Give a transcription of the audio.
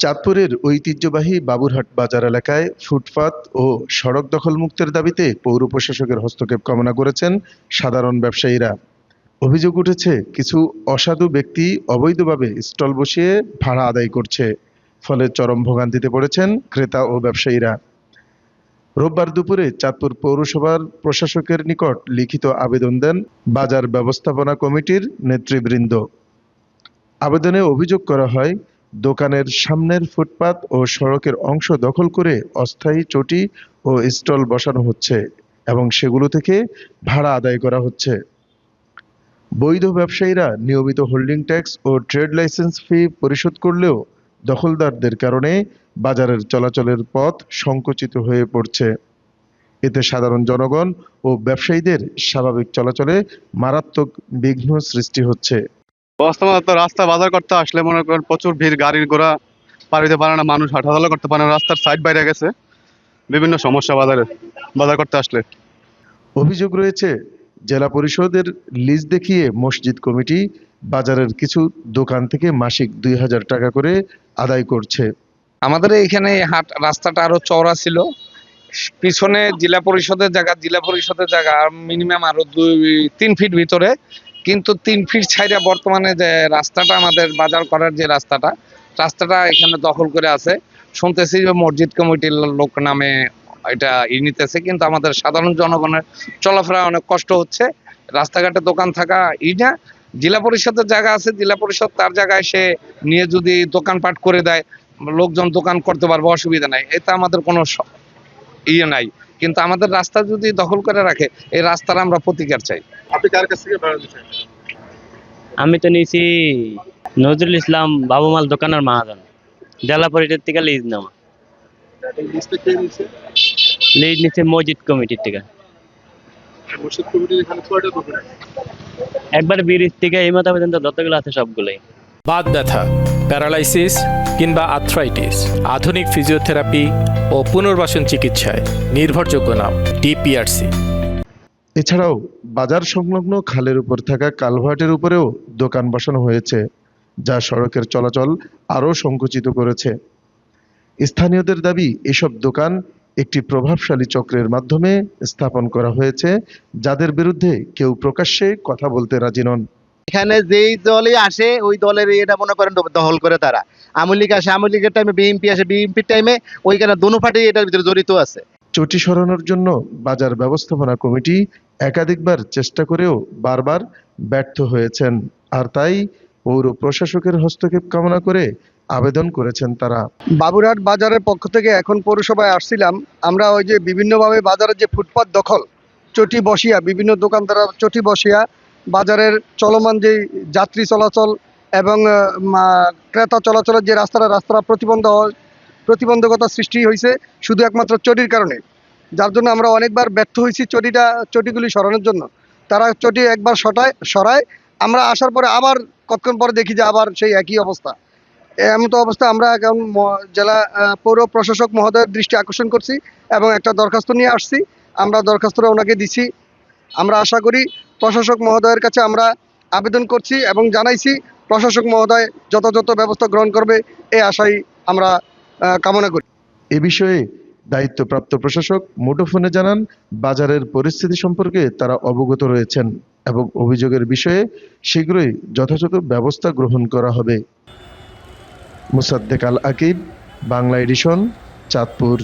চাঁদপুরের ঐতিহ্যবাহী বাবুরহাট বাজার এলাকায় ফুটপাত ও সড়ক দখলমুক্তের দাবিতে পৌর প্রশাসকের হস্তক্ষেপ কামনা করেছেন সাধারণ ব্যবসায়ীরা। অভিযোগ উঠেছে, কিছু অসাধু ব্যক্তি অবৈধভাবে স্টল বসিয়ে ভাড়া আদায় করছে, ফলে চরম ভোগান্তিতে পড়েছেন ক্রেতা ও ব্যবসায়ীরা। রোববার দুপুরে চাঁদপুর পৌরসভার প্রশাসকের নিকট লিখিত আবেদন দেন বাজার ব্যবস্থাপনা কমিটির নেতৃবৃন্দ। আবেদনে অভিযোগ করা হয়, দোকানের সামনের ফুটপাত ও সড়কের অংশ দখল করে অস্থায়ী চটি ও স্টল বসানো হচ্ছে এবং সেগুলো থেকে ভাড়া আদায় করা হচ্ছে। বৈধ ব্যবসায়ীরা নিয়মিত হোল্ডিং ট্যাক্স ও ট্রেড লাইসেন্স ফি পরিশোধ করলেও দখলদারদের কারণে বাজারের চলাচলের পথ সংকুচিত হয়ে পড়ছে। এতে সাধারণ জনগণ ও ব্যবসায়ীদের স্বাভাবিক চলাচলে মারাত্মক বিঘ্ন সৃষ্টি হচ্ছে। বর্তমানে তো রাস্তা বাজার করতে আসলে মনে করেন প্রচুর ভিড়, গাড়ির ঘোড়া পার হইতে পারে না, মানুষ হাঁটাচলা করতে পারে না, রাস্তার সাইড বাইরে গেছে, বিভিন্ন সমস্যা বাজার করতে আসলে। অভিযোগ রয়েছে, জেলা পরিষদের লিজ দেখিয়ে মসজিদ কমিটি বাজারের কিছু দোকান থেকে মাসিক ২,০০০ টাকা করে আদায় করছে। আমাদের এখানে রাস্তাটা আরো চওড়া ছিল, পিছনে জেলা পরিষদের জায়গা মিনিমাম আরো ২-৩ ফিট ভিতরে, কিন্তু ৩ ফিট ছাইড়া বর্তমানে যে রাস্তাটা আমাদের বাজার করার যে রাস্তাটা এখানে দখল করে আছে। শুনতেছি যে মসজিদ কমিটির লোক নামে এটা নিতেছে, কিন্তু আমাদের সাধারণ জনগণের চলাফেরা অনেক কষ্ট হচ্ছে। রাস্তাঘাটে দোকান থাকা না, জেলা পরিষদের জায়গা আছে, জেলা পরিষদ তার জায়গায় সে নিয়ে যদি দোকানপাট করে দেয়, লোকজন দোকান করতে পারবে, অসুবিধা নাই, এটা আমাদের কোনো নাই। কিন্তু আমাদের রাস্তা যদি দখল করে রাখে, এই রাস্তার আমরা প্রতিকার চাই। আপনি কার কাছ থেকে ভাড়া নিচ্ছেন? আমি তো নিয়েছি নজরুল ইসলাম বাবুমাল দোকানের মাহাজন, জেলা পরিষদ থেকে লিজ নেওয়া। লিজ নিচ্ছে মসজিদ কমিটির থেকে। একবার ব্রিজ থেকে এই মতো পর্যন্ত যতগুলো আছে সবগুলোই। বাত ব্যথা, প্যারালাইসিস কিংবা আর্থ্রাইটিস, আধুনিক ফিজিওথেরাপি ও পুনর্বাসন চিকিৎসায় নির্ভরযোগ্য নাম ডিপিআরসি। এছাড়াও বাজার সংলগ্ন খালের উপর থাকা কালভার্টের উপরেও দোকান বসানো হয়েছে, যা সড়কের চলাচল আরও সংকুচিত করেছে। স্থানীয়দের দাবি, এসব দোকান একটি প্রভাবশালী চক্রের মাধ্যমে স্থাপন করা হয়েছে, যাদের বিরুদ্ধে কেউ প্রকাশ্যে কথা বলতে রাজি নন। এখানে যেই দলই আসে ওই দলের এটা মনে করেন দখল করে তারা। আওয়ামী লীগ আসে, আওয়ামী লীগের টাইমে বিএনপি আসে, বিএনপির টাইমে ওইখানে দোনো পার্টি এটার ভিতরে জড়িত আছে। চটি সরানোর জন্য বাজার ব্যবস্থাপনা কমিটি একাধিকবার চেষ্টা করেও বারবার ব্যর্থ হয়েছেন, আর তাই পৌর প্রশাসকের হস্তক্ষেপ কামনা করে আবেদন করেছেন তারা। বাবুরহাট বাজারের পক্ষ থেকে এখন পৌরসভায় আসছিলাম, আমরা ওই যে বিভিন্নভাবে বাজারের যে ফুটপাত দখল, চটি বসিয়া বিভিন্ন দোকানদাররা চটি বসিয়া বাজারের চলমান যে যাত্রী চলাচল এবং ক্রেতা চলাচলের যে রাস্তাটা প্রতিবন্ধকতা সৃষ্টি হয়েছে শুধু একমাত্র চটির কারণে, যার জন্য আমরা অনেকবার ব্যর্থ হয়েছি চটিগুলি সরানোর জন্য। তারা চটি একবার সরায়, আমরা আসার পরে আবার কতক্ষণ পরে দেখি যে আবার সেই একই অবস্থা। এমন তো অবস্থা আমরা এখন জেলা পৌর প্রশাসক মহোদয়ের দৃষ্টি আকর্ষণ করছি এবং একটা দরখাস্ত নিয়ে আসছি। আমরা দরখাস্তটা ওনাকে দিছি। আমরা আশা করি প্রশাসক মহোদয়ের কাছে আমরা আবেদন করছি এবং জানাইছি প্রশাসক মহোদয় যথাযথ ব্যবস্থা গ্রহণ করবে, এই আশাই আমরা কামনা করি। এ বিষয়ে দায়িত্বপ্রাপ্ত প্রশাসক মুঠোফোনে জানান, বাজারের পরিস্থিতি সম্পর্কে তারা অবগত রয়েছেন এবং অভিযোগের বিষয়ে শীঘ্রই যথাযথ ব্যবস্থা গ্রহণ করা হবে। মুসাদ্দেক আল আকিব, বাংলা এডিশন, চাঁদপুর।